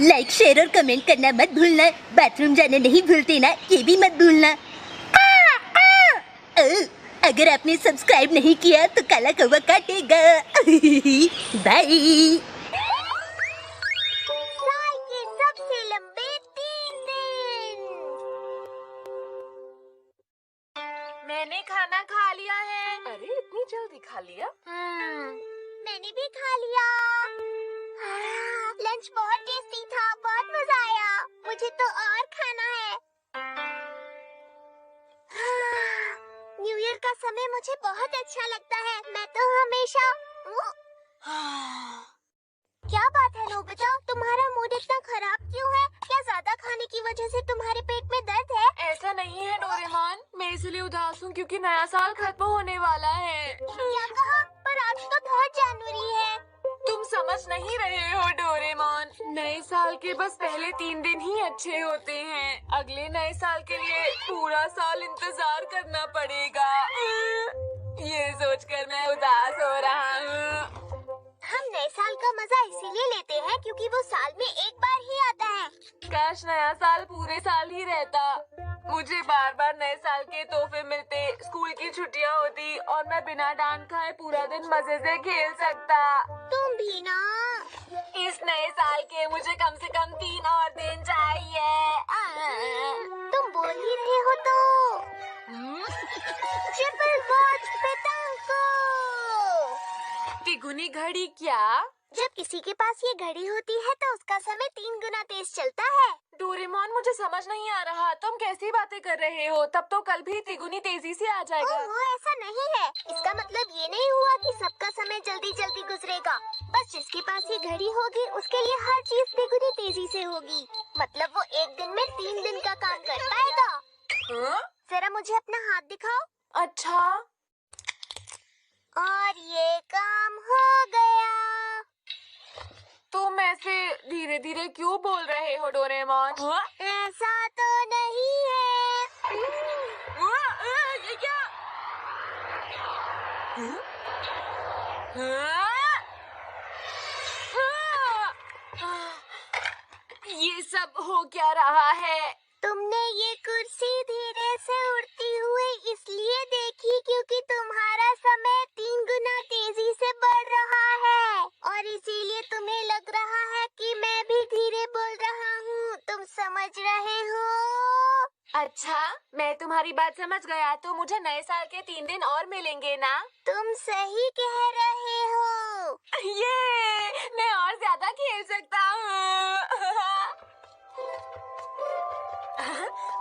Like share और comment करना मत भूलना। बाथरूम जाना नहीं भूलते ना, ये भी मत भूलना। अगर आपने सब्सक्राइब नहीं किया तो काला कौवा काटेगा। बाय। साल के सबसे लंबे 3 दिन। मैंने खाना खा लिया है। अरे इतनी जल्दी खा लिया? मैंने भी खा लिया। लंच बहुत टेस्टी था, बहुत मजा आया। मुझे तो और खाना है। न्यू ईयर का समय मुझे बहुत अच्छा लगता है। मैं तो हमेशा क्या बात है नोबिता, तुम्हारा मूड इतना खराब क्यों है? क्या ज्यादा खाने की वजह से तुम्हारे पेट में दर्द है? ऐसा नहीं है डोरेमोन, मैं इसलिए उदास हूँ क्योंकि नया साल खत्म होने वाला है। क्या कहा? पर आज तो 3 जनवरी है। तुम समझ नहीं रहे हो डोरेमोन, नए साल के बस पहले 3 दिन ही अच्छे होते हैं। अगले नए साल के लिए पूरा साल इंतजार करना पड़ेगा। ये सोचकर मैं उदास हो रहा हूँ। हम नए साल का मजा इसीलिए लेते हैं क्योंकि वो साल में एक बार ही आता है। काश नया साल पूरे साल ही रहता। मुझे बार बार नए साल के तोहफे मिलते, स्कूल की छुट्टियां होती और मैं बिना डांट खाए पूरा दिन मजे से खेल सकता। तुम भी ना। इस नए साल के मुझे कम से कम 3 और दिन चाहिए। तुम बोल ही रहे हो तो ट्रिपल वॉच पेटांको। तिगुनी घड़ी क्या? जब किसी के पास ये घड़ी होती है तो उसका समय 3 गुना तेज चलता है। डोरेमोन मुझे समझ नहीं आ रहा, तुम कैसी बातें कर रहे हो? तब तो कल भी तिगुनी तेजी से आ जाएगा। ओह, ऐसा नहीं है। इसका मतलब ये नहीं हुआ कि सबका समय जल्दी जल्दी गुजरेगा। बस जिसके पास ये घड़ी होगी उसके लिए हर चीज तिगुनी तेजी से होगी। मतलब वो एक दिन में 3 दिन का काम कर पाएगा। जरा मुझे अपना हाथ दिखाओ। अच्छा, और ये काम हो गया। तुम ऐसे धीरे धीरे क्यों बोल रहे हो डोरेमोन? ऐसा तो नहीं है। ये क्या? ये सब हो क्या रहा है? तुमने ये कुर्सी धीरे से उड़ती हुई इसलिए देखी क्योंकि तुम्हारा समय 3 गुना तेजी से बढ़ रहा है और इसीलिए तुम्हें लग रहा है कि मैं भी धीरे बोल रहा हूँ। तुम समझ रहे हो? अच्छा, मैं तुम्हारी बात समझ गया। तो मुझे नए साल के 3 दिन और मिलेंगे ना? तुम सही कह रहे हो। ये मैं और ज्यादा खेल सकता हूँ।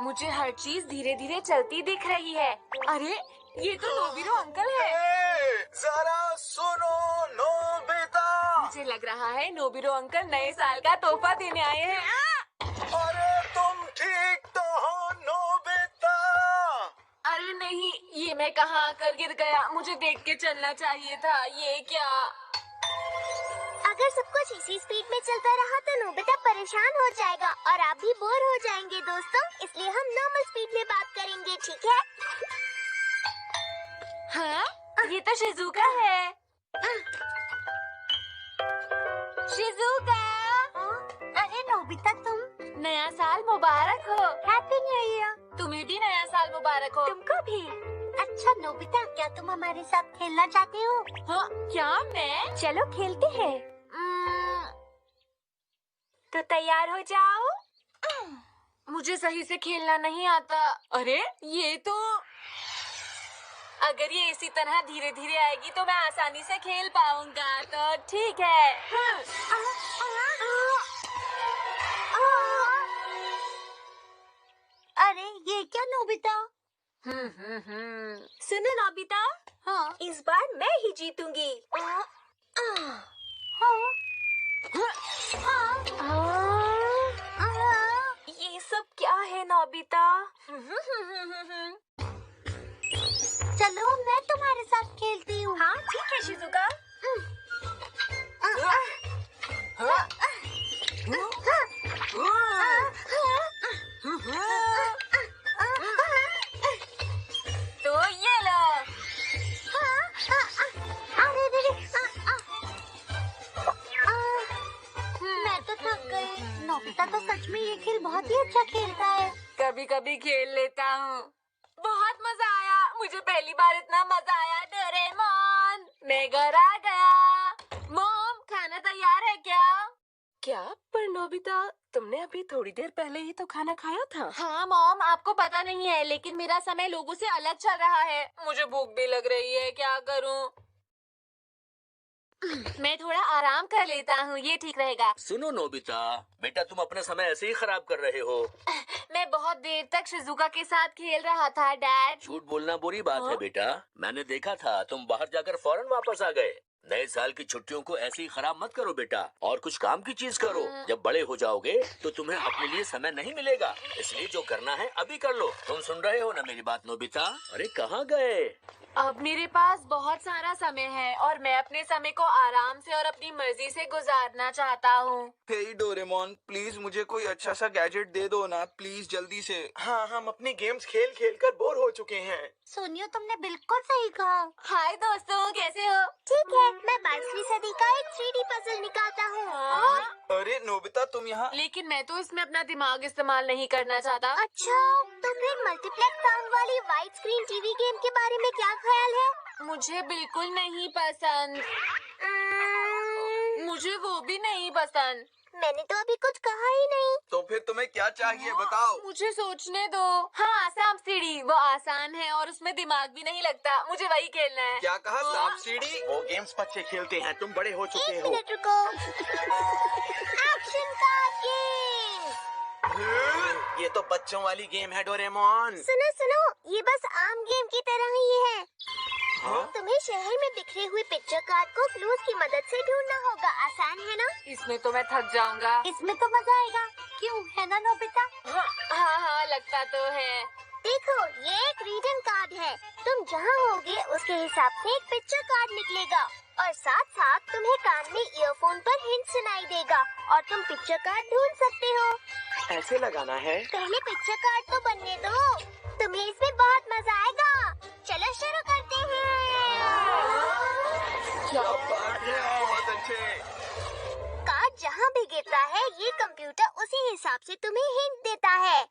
मुझे हर चीज धीरे धीरे चलती दिख रही है। अरे ये तो नोबिरो अंकल है। जरा सुनो नोबिता। मुझे लग रहा है नोबिरो अंकल नए साल का तोहफा देने आए हैं। अरे तुम ठीक तो हो नोबिता? अरे नहीं, ये मैं कहाँ आकर गिर गया? मुझे देख के चलना चाहिए था। ये क्या? अगर सब कुछ इसी स्पीड में चलता रहा तो नोबिता परेशान हो जाएगा और आप भी बोर हो जाएंगे दोस्तों। इसलिए हम नॉर्मल स्पीड में बात करेंगे, ठीक है? हाँ, ये तो शिजुका है। शिजुका, अरे नोबिता, तुम नया साल मुबारक हो। Happy new year. तुम्हें भी नया साल मुबारक हो। तुमको भी। अच्छा नोबिता, क्या तुम हमारे साथ खेलना चाहते हो? हाँ, क्या मैं? चलो खेलते हैं। तो तैयार हो जाओ। मुझे सही से खेलना नहीं आता। अरे ये तो, अगर ये इसी तरह धीरे धीरे आएगी तो मैं आसानी से खेल पाऊंगा। तो ठीक है। अरे ये क्या नोबिता? सुनो नोबिता, हाँ। इस बार मैं ही जीतूंगी। ये सब क्या है नोबिता? चलो मैं तुम्हारे साथ खेलती हूँ। हाँ ठीक है शिजुका। तो ये लो। मैं तो थक गई। नोबिता तो सच में ये खेल बहुत ही अच्छा खेलता है। कभी कभी खेल लेता हूँ। बहुत मजा आया, मुझे पहली बार इतना मजा आया डोरेमोन। मैं घर आ गया। मॉम, खाना तैयार है क्या? क्या? पर नोबिता, तुमने अभी थोड़ी देर पहले ही तो खाना खाया था। हाँ मॉम, आपको पता नहीं है, लेकिन मेरा समय लोगों से अलग चल रहा है। मुझे भूख भी लग रही है, क्या करूँ? मैं थोड़ा आराम कर लेता हूँ, ये ठीक रहेगा। सुनो नोबिता, बेटा तुम अपना समय ऐसे ही खराब कर रहे हो। मैं बहुत देर तक शिजुका के साथ खेल रहा था डैड। झूठ बोलना बुरी बात है बेटा। मैंने देखा था तुम बाहर जाकर फौरन वापस आ गए। नए साल की छुट्टियों को ऐसे ही खराब मत करो बेटा, और कुछ काम की चीज करो। जब बड़े हो जाओगे तो तुम्हें अपने लिए समय नहीं मिलेगा, इसलिए जो करना है अभी कर लो। तुम सुन रहे हो ना मेरी बात नोबिता? अरे कहाँ गए? अब मेरे पास बहुत सारा समय है और मैं अपने समय को आराम से और अपनी मर्जी से गुजारना चाहता हूँ। हे डोरेमोन, प्लीज मुझे कोई अच्छा सा गैजेट दे दो ना, प्लीज जल्दी से। हाँ, हम अपनी गेम्स खेल खेल कर बोर हो चुके हैं। सोनियो, तुमने बिल्कुल सही कहा। हाय दोस्तों, कैसे हो? ठीक है, मैं 22वीं सदी का एक 3D पजल निकालता हूँ। अरे नोबिता, तुम यहाँ? लेकिन मैं तो इसमें अपना दिमाग इस्तेमाल नहीं करना चाहता। अच्छा, तो फिर मल्टीप्लेक्स साउंड वाली वाइड स्क्रीन टीवी गेम के बारे में क्या ख्याल है? मुझे बिल्कुल नहीं पसंद। मुझे वो भी नहीं पसंद। मैंने तो अभी कुछ कहा ही नहीं। तो फिर तुम्हें क्या चाहिए बताओ। मुझे सोचने दो। हाँ, सांप सीढ़ी, वो आसान है और उसमें दिमाग भी नहीं लगता। मुझे वही खेलना है। क्या कहा? सांप सीढ़ी? वो गेम्स बच्चे खेलते हैं, तुम बड़े हो चुके एक हो। मिनट रुको। Action card game. ये तो बच्चों वाली गेम है डोरेमोन। सुनो सुनो, ये बस आम गेम की तरह ही है। हाँ? तुम्हें शहर में बिखरे हुए पिक्चर कार्ड को क्लूज की मदद से ढूंढना होगा। आसान है ना? इसमें तो मैं थक जाऊंगा। इसमें तो मजा आएगा, क्यों है ना नोबिता? हाँ, लगता तो है। देखो, ये एक रीडन कार्ड है। तुम जहाँ होगे उसके हिसाब से एक पिक्चर कार्ड निकलेगा और साथ साथ तुम्हें कान में ईयरफोन पर हिंट सुनाई देगा और तुम पिक्चर कार्ड ढूंढ सकते हो। ऐसे लगाना है। पहले पिक्चर कार्ड तो बनने दो, तुम्हें इसमें बहुत मजा आएगा। चलो शुरू करते हैं। क्या बात है, बहुत अच्छे। कार्ड जहाँ भी गिरता है, ये कंप्यूटर उसी हिसाब से तुम्हें हिंट देता है।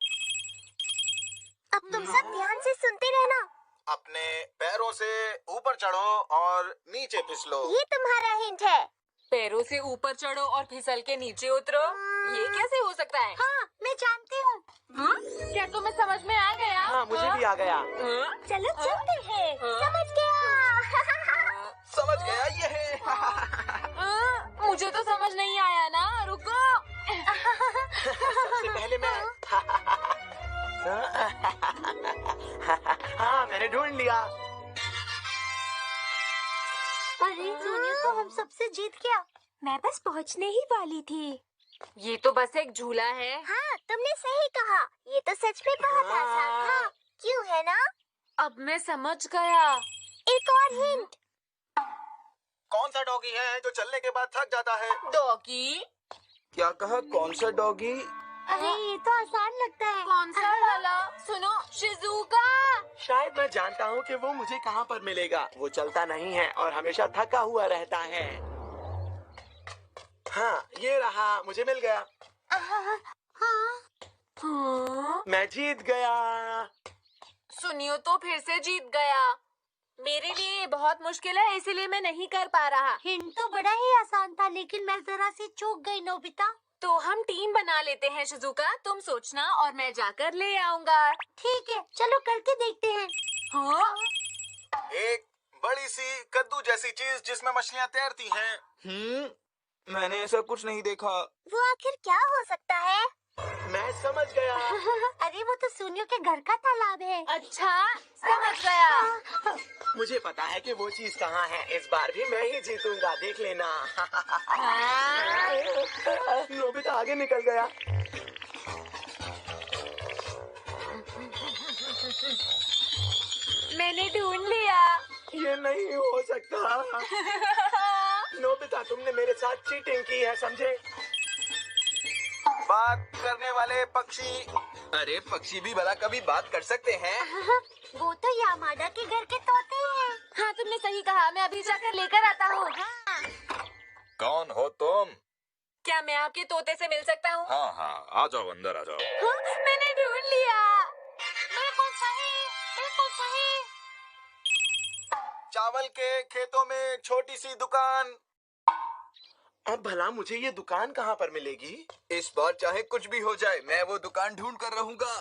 अब तुम सब ध्यान से सुनते रहना। अपने पैरों से ऊपर चढ़ो और नीचे फिसलो। ये तुम्हारा हिंट है। पैरों से ऊपर चढ़ो और फिसल के नीचे उतरो। ये कैसे हो सकता है? हाँ, मैं जानती हूँ। क्या तुम्हें समझ में आ गया? हाँ, मुझे भी आ गया। चलो चलते हैं। समझ गया। समझ गया ये है। मुझे तो समझ नहीं आया ना, रुको। सबसे पहले मैं हाँ, मैंने ढूंढ लिया। अरे सोनिया तो हम सबसे जीत गया। मैं बस पहुंचने ही वाली थी। ये तो बस एक झूला है। हाँ, तुमने सही कहा। ये तो सच में बहुत आसान था, क्यों है ना? अब मैं समझ गया। एक और हिंट। कौन सा डॉगी है जो चलने के बाद थक जाता है? डॉगी? क्या कहा? कौन सा डॉगी? अरे ये तो आसान लगता है। कौन सा वाला? सुनो, शिजुका। शायद मैं जानता हूँ कि वो मुझे कहाँ पर मिलेगा। वो चलता नहीं है और हमेशा थका हुआ रहता है। हाँ, ये रहा, मुझे मिल गया। हाँ? मैं जीत गया। सुनियो तो फिर से जीत गया। मेरे लिए ये बहुत मुश्किल है, इसीलिए मैं नहीं कर पा रहा। हिंट तो बड़ा ही आसान था, लेकिन मैं जरा सी चूक गई नोबिता। तो हम टीम बना लेते हैं शिजुका, तुम सोचना और मैं जाकर ले आऊंगा। ठीक है, चलो करके देखते हैं। हाँ? एक बड़ी सी कद्दू जैसी चीज जिसमें मछलियाँ तैरती हैं। मैंने ऐसा कुछ नहीं देखा। वो आखिर क्या हो सकता है? मैं समझ गया। अरे वो तो सोनियो के घर का तालाब है। अच्छा, समझ गया। मुझे पता है कि वो चीज कहाँ है। इस बार भी मैं ही जीतूंगा, देख लेना। नोबिता आगे निकल गया। मैंने ढूंढ लिया। ये नहीं हो सकता। नोबिता, तुमने मेरे साथ चीटिंग की है, समझे? बात करने वाले पक्षी। अरे पक्षी भी भला कभी बात कर सकते हैं? वो तो यामाडा के घर के तोते हैं। हाँ, तुमने सही कहा, मैं अभी जाकर लेकर आता हूँ। कौन हो तुम? क्या मैं आपके तोते से मिल सकता हूँ? हाँ हाँ, आ जाओ अंदर आ जाओ। हाँ, मैंने ढूंढ लिया। बिल्कुल सही, बिल्कुल सही। चावल के खेतों में छोटी सी दुकान। अब भला मुझे ये दुकान कहाँ पर मिलेगी? इस बार चाहे कुछ भी हो जाए, मैं वो दुकान ढूंढ कर रहूंगा।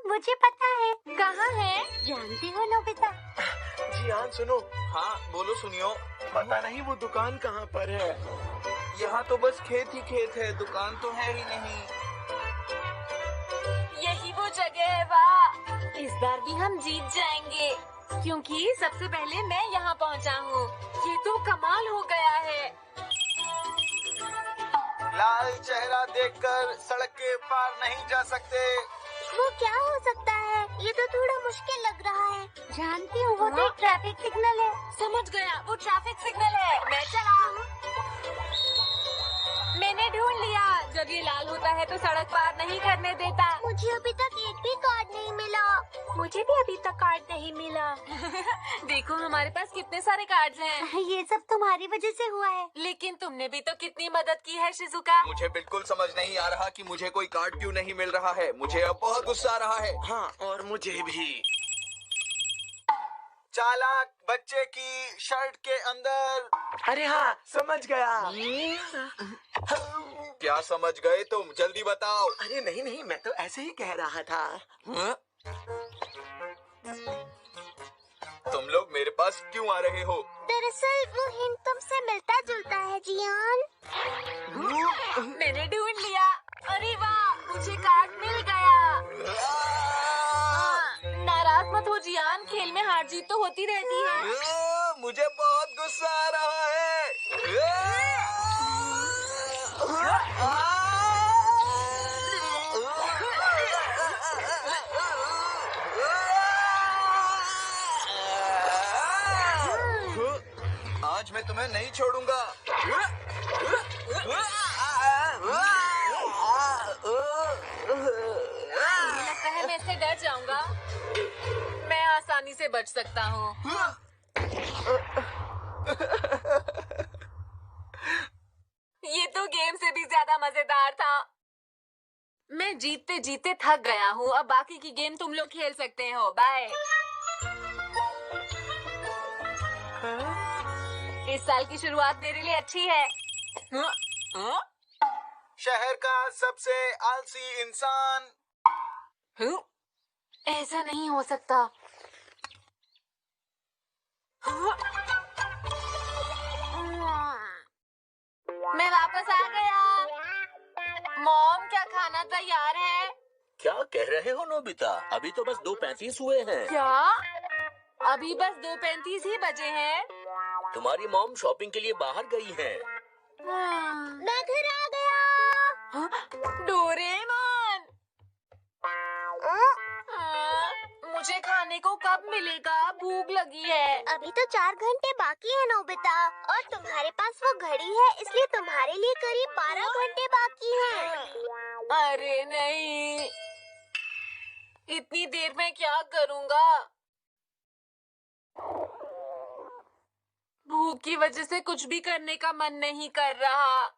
मुझे पता है। कहाँ है? जानती हो नोबिता? जियान सुनो, हाँ बोलो सुनियो। पता नहीं वो दुकान कहाँ पर है। यहाँ तो बस खेत ही खेत है, दुकान तो है ही नहीं। यही वो जगह है। वाह, इस बार भी हम जीत जाएंगे क्योंकि सबसे पहले मैं यहाँ पहुँचा हूँ। ये तो कमाल हो गया है। लाल चेहरा देखकर सड़क के पार नहीं जा सकते। वो क्या हो सकता है? ये तो थोड़ा मुश्किल लग रहा है। जानती हूँ, वो तो एक ट्रैफिक सिग्नल है। समझ गया, वो ट्रैफिक सिग्नल है। मैं चला। मैंने ढूंढ लिया। जब ये लाल होता है तो सड़क पार नहीं करने देता। मुझे अभी तक एक भी कार्ड नहीं मिला। मुझे भी अभी तक कार्ड नहीं मिला। देखो हमारे पास कितने सारे कार्ड्स हैं। ये सब तुम्हारी वजह से हुआ है। लेकिन तुमने भी तो कितनी मदद की है शिजुका। मुझे बिल्कुल समझ नहीं आ रहा कि मुझे कोई कार्ड क्यों नहीं मिल रहा है। मुझे अब बहुत गुस्सा आ रहा है। हाँ, और मुझे भी। चालाक बच्चे की शर्ट के अंदर। अरे हाँ, समझ गया। क्या समझ गए तुम? जल्दी बताओ। अरे नहीं नहीं, मैं तो ऐसे ही कह रहा था। हाँ? तुम लोग मेरे पास क्यों आ रहे हो? दरअसल वो हिंट तुमसे मिलता जुलता है जियान। मैंने ढूंढ लिया। अरे वाह, मुझे कार्ड मिल गया। नाराज मत हो जियान, खेल में हार जीत तो होती रहती है। मुझे बहुत गुस्सा आ रहा है। आज मैं तुम्हें नहीं छोड़ूंगा। मुझे लगता है मैं इससे डर जाऊंगा। मैं आसानी से बच सकता हूँ। ये तो गेम से भी ज्यादा मजेदार था। मैं जीतते जीतते थक गया हूँ। अब बाकी की गेम तुम लोग खेल सकते हो। बाय। इस साल की शुरुआत मेरे लिए अच्छी है। शहर का सबसे आलसी इंसान। ऐसा नहीं हो सकता। मैं वापस आ गया। मॉम, क्या खाना तैयार है? क्या कह रहे हो नोबिता? अभी तो बस 2:35 हुए हैं। क्या? अभी बस 2:35 ही बजे हैं। तुम्हारी मॉम शॉपिंग के लिए बाहर गई हैं। मैं घर आ गया। डोरेमोन, मुझे खाने को कब मिलेगा? भूख लगी है। अभी तो 4 घंटे बाकी है नोबिता, और तुम्हारे पास वो घड़ी है, इसलिए तुम्हारे लिए करीब 12 घंटे बाकी हैं। अरे नहीं, इतनी देर में क्या करूँगा? भूख की वजह से कुछ भी करने का मन नहीं कर रहा।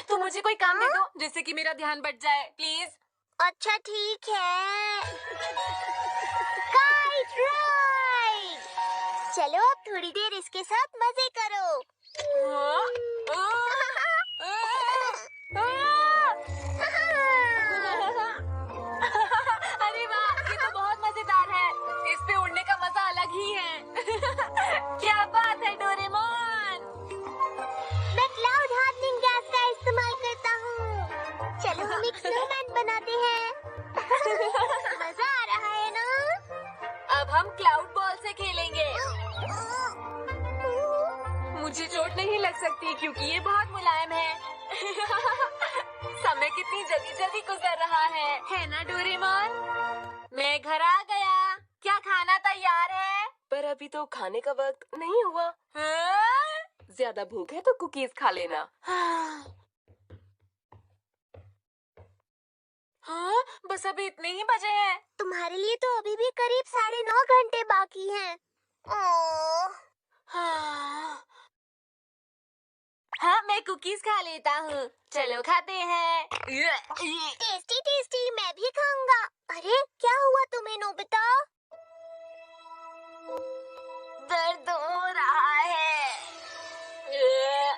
तो मुझे कोई काम दे दो जिससे कि मेरा ध्यान बट जाए, प्लीज। अच्छा ठीक है। Kite ride. चलो अब थोड़ी देर इसके साथ मजे करो। अरे वाह, ये तो बहुत मजेदार है। इस पे उड़ने का मजा अलग ही है। क्या बात है डोरेमोन। मैं क्लाउड हार्डनिंग गैस का इस्तेमाल करता हूँ। चलो हम एक स्नोमैन बनाते हैं। मजा आ रहा है ना? अब हम क्लाउड बॉल से खेलेंगे। मुझे चोट नहीं लग सकती क्योंकि ये बहुत मुलायम है। समय कितनी जल्दी जल्दी गुजर रहा है ना डोरेमोन? मैं घर आ गया। क्या खाना तैयार है? पर अभी तो खाने का वक्त नहीं हुआ। हाँ? ज्यादा भूख है तो कुकीज खा लेना। हाँ, बस अभी इतने ही बजे हैं। तुम्हारे लिए तो अभी भी करीब 9:30 घंटे बाकी हैं। ओह, हाँ, मैं कुकीज खा लेता हूँ। चलो खाते हैं। टेस्टी टेस्टी, मैं भी खाऊंगा। अरे क्या हुआ तुम्हें नोबिता? दर्द हो रहा है।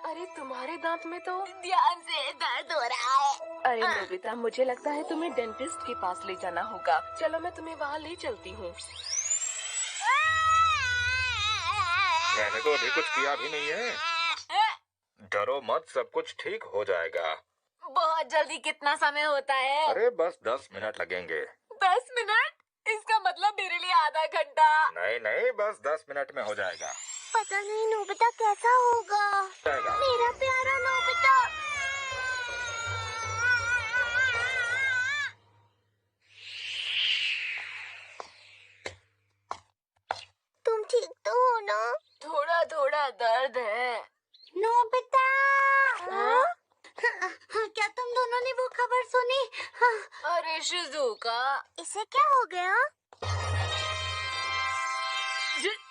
अरे तुम्हारे दांत में तो। ध्यान से, दर्द हो रहा है। अरे नोबिता, मुझे लगता है तुम्हें डेंटिस्ट के पास ले जाना होगा। चलो मैं तुम्हें वहाँ ले चलती हूँ। मैंने तो अभी कुछ किया भी नहीं है। डरो मत, सब कुछ ठीक हो जाएगा। बहुत जल्दी कितना समय होता है? अरे बस 10 मिनट लगेंगे। 10 मिनट? इसका मतलब मेरे लिए आधा घंटा। नहीं नहीं, बस 10 मिनट में हो जाएगा। पता नहीं नोबिता कैसा होगा। मेरा प्यारा नोबिता। तुम ठीक तो हो ना? थोड़ा थोड़ा दर्द है। नोबिता। क्या तुम दोनों ने वो खबर सुनी? अरे शिजुका, इसे क्या हो गया?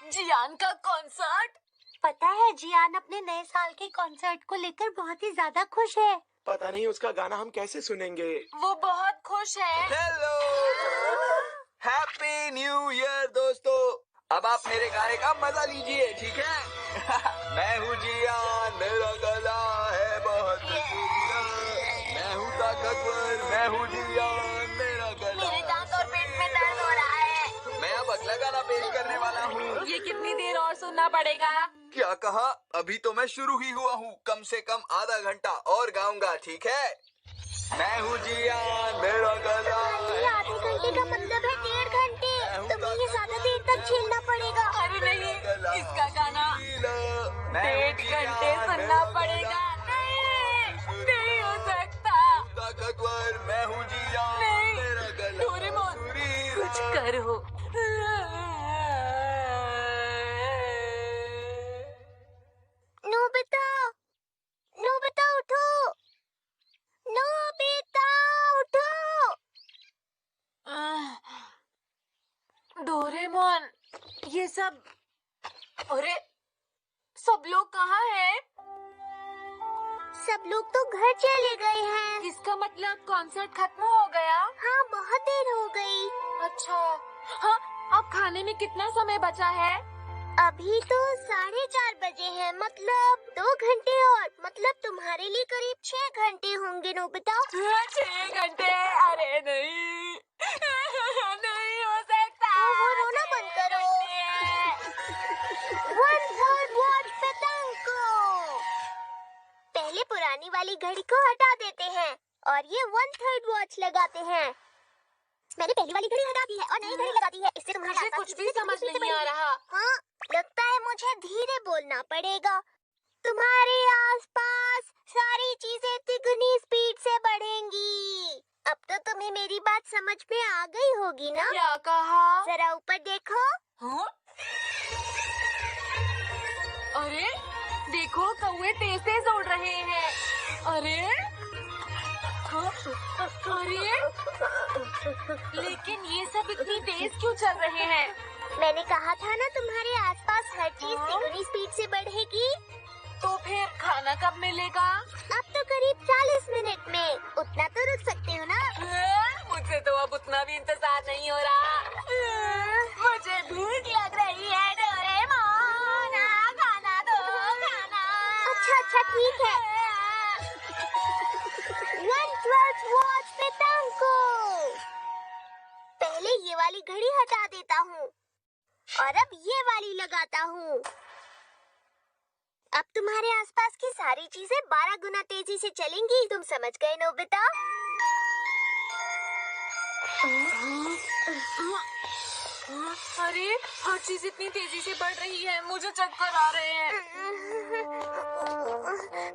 जियान का कॉन्सर्ट। पता है जियान अपने नए साल के कॉन्सर्ट को लेकर बहुत ही ज्यादा खुश है। पता नहीं उसका गाना हम कैसे सुनेंगे। वो बहुत खुश है। हेलो, हैप्पी न्यू ईयर दोस्तों। अब आप मेरे गाने का मजा लीजिए, ठीक है? मैं हूँ जियान, मेरा गला है बहुत सुंदर। मैं हूँ ताकतवर, मैं हूँ जियान, मेरा गला। मेरे दांत और पेट में दर्द हो रहा है। मैं अब अगला गाना पेश करने वाला हूँ। ये कितनी देर और सुनना पड़ेगा? क्या कहा? अभी तो मैं शुरू ही हुआ हूँ। कम से कम आधा घंटा और गाऊंगा, ठीक है? मैं हूँ जियान, मेरा गला। ये आधे घंटे का मतलब है 1.5 घंटे। तुम्हें ये ज्यादा देर तक झेलना पड़ेगा। अरे नहीं, इसका गाना मैं हूँ 1.5 घंटे जियान, सुनना मेरा पड़ेगा। नहीं, नहीं हो सकता। ताकतवर, मैं हूँ जियान, नहीं, मेरा गला डोरेमोन, सुरीला। कुछ करो। नोबिता, नोबिता उठो। नोबिता उठो। डोरेमोन, ये सब। अरे सब लोग कहाँ हैं? सब लोग तो घर चले गए हैं। इसका मतलब कॉन्सर्ट खत्म हो गया? हाँ, बहुत देर हो गई। अच्छा। हाँ, अब खाने में कितना समय बचा है? अभी तो 4:30 बजे हैं, मतलब 2 घंटे और। मतलब तुम्हारे लिए करीब 6 घंटे होंगे नोबिता। 6 घंटे? अरे नहीं, नहीं हो सकता। ओहो, रोना बंद करो। 1/3 वॉच पेतांको। पहले पुरानी वाली घड़ी को हटा देते हैं और ये 1/3 वॉच लगाते हैं। मैंने पहली वाली घड़ी हटा दी है और नई घड़ी लगा दी है। इससे तुम्हारे मुझे आसपास कुछ की भी चीजें समझ तेजी से नहीं आ बढ़ेंगी। रहा। हाँ, लगता है मुझे धीरे बोलना पड़ेगा। तुम्हारे आसपास सारी चीजें तिगुनी स्पीड से बढ़ेंगी। अब तो तुम्हें मेरी बात समझ में आ गई होगी ना? क्या कहा? जरा ऊपर देखो। हाँ? अरे देखो, कौवे तेज तेज उड़ रहे हैं। अरे हाँ? अरे लेकिन ये सब इतनी तेज क्यों चल रहे हैं? मैंने कहा था ना तुम्हारे आसपास हर चीज तिगुनी स्पीड से बढ़ेगी। तो फिर खाना कब मिलेगा? अब तो करीब 40 मिनट में। उतना तो रुक सकते हो ना? मुझसे तो अब उतना भी इंतजार नहीं हो रहा। मुझे भूख लग रही है डोरेमोन, खाना दो, खाना। अच्छा ठीक है। 1/12 वॉच पेतांको। पहले ये वाली घड़ी हटा देता हूँ और अब ये वाली लगाता हूँ। अब तुम्हारे आसपास की सारी चीजें 12 गुना तेजी से चलेंगी। तुम समझ गए नोबिता? अरे हर चीज इतनी तेजी से बढ़ रही है, मुझे चक्कर आ रहे हैं।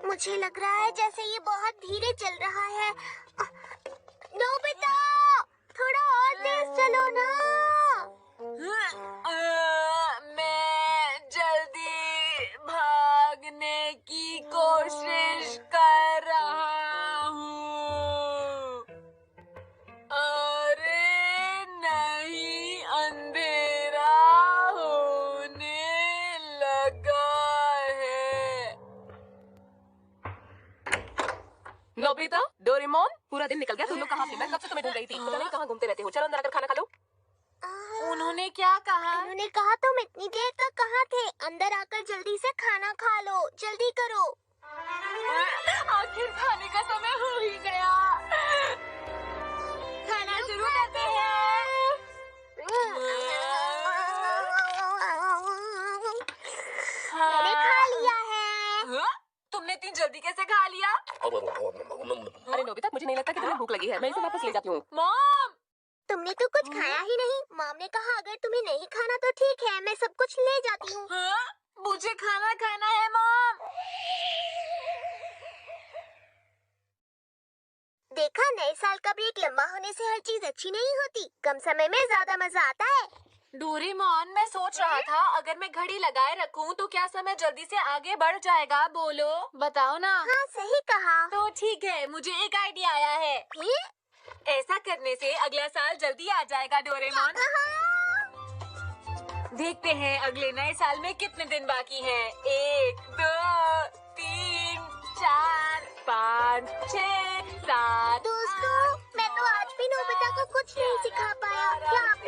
मुझे लग रहा है जैसे ये बहुत धीरे चल रहा है। नोबिता, थोड़ा और तेज चलो ना। मैं जल्दी भागने की कोशिश कर रहा हूँ। अरे नहीं, अंधेरा होने लगा नोबिता, डोरेमोन, पूरा दिन निकल गया। तुम लोग कहाँ थे? मैं कब से तुम्हें ढूंढ रही थी। पता नहीं कहाँ घूमते रहते हो। चलो अंदर आकर खाना खा लो। उन्होंने क्या कहा? उन्होंने कहा तुम इतनी देर तक कहाँ थे? अंदर आकर जल्दी से खाना खा लो, जल्दी करो। आखिर खाने का समय हो ही गया। खाना शुरू करते हैं। मैंने खा लिया है। हाँ? तुमने इतनी जल्दी कैसे खा लिया? अरे नोबिता, मुझे नहीं लगता कि तुम्हें भूख लगी है। मैं इसे वापस ले जाती हूँ। मॉम! तुमने तो कुछ खाया ही नहीं। मॉम ने कहा अगर तुम्हें नहीं खाना तो ठीक है, मैं सब कुछ ले जाती हूँ। हाँ? मुझे खाना खाना है मॉम। देखा, नए साल का ब्रेक लंबा होने से हर चीज अच्छी नहीं होती। कम समय में ज्यादा मजा आता है। डोरेमोन, मैं सोच रहा था अगर मैं घड़ी लगाए रखूं तो क्या समय जल्दी से आगे बढ़ जाएगा? बोलो, बताओ ना। हाँ, सही कहा। तो ठीक है, मुझे एक आइडिया आया है। ऐसा करने से अगला साल जल्दी आ जाएगा डोरेमोन। देखते हैं अगले नए साल में कितने दिन बाकी हैं। 1, 2, 3, 4, 5, 6, 7। दोस्तों, मैं तो आज भी नोबिता को कुछ नहीं सिखा पाया। क्या आप